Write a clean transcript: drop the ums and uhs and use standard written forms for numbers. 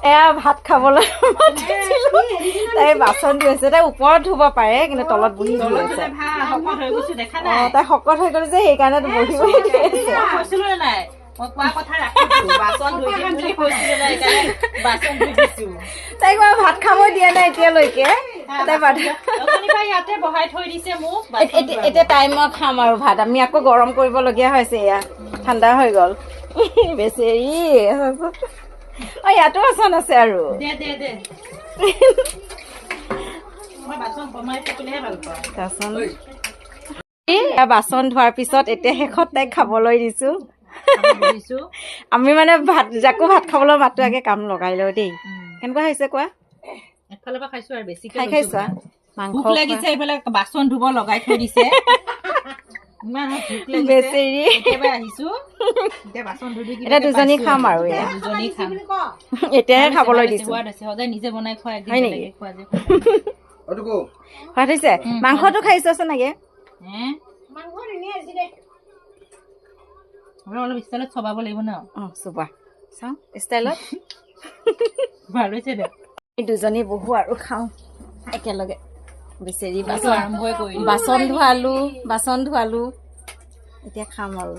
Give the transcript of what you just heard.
এয়া ভাত খাবলৈ মাতিছিলো তাই বাচন ধুইছে তাই ওপৰত ধুব পাৰে কিন্তু তলত বহি ধুই আছে তাই শকত হৈ গ'ল যে সেইকাৰণে বহি বহি ধুই আছে তাইক মই ভাত খাব দিয়া নাই এতিয়ালৈকে এতিয়া তাই মই খাম আৰু ভাত আমি আকৌ গৰম কৰিবলগীয়া হৈছে এয়া ঠাণ্ডা হৈ গ'ল বেচেৰি অ ইয়াতো বাচন আছে আৰু বাচন ধোৱাৰ পিছত এতিয়া শেষত তাইক খাবলৈ দিছো আমি মানে ভাত যাকো ভাত খাবলৈ মাতো আগে কাম লগাই লওঁ দেই কেনেকুৱা হৈছে কোৱা এফালৰ পৰা খাইছো আৰু বেছি খাইছা মাংস লাগিছে এইফালে বাচন ধুব লগাই থৈ দিছে দুজনী খাম আৰু এতিয়াহে খাবলৈ দিছো নিজে বনাই খোৱা হয় নেকি ভাত হৈছে মাংসটো খাইছোচোন নাগে অলপ ষ্টাইলত চবাব লাগিব ন চোবা চাওঁ ষ্টাইলত ভাল হৈছে দে দুজনী বহু আৰু খাওঁ একেলগে বিচাৰি আৰম্ভই কৰিলো বাচন ধোৱালো এতিয়া খাম আৰু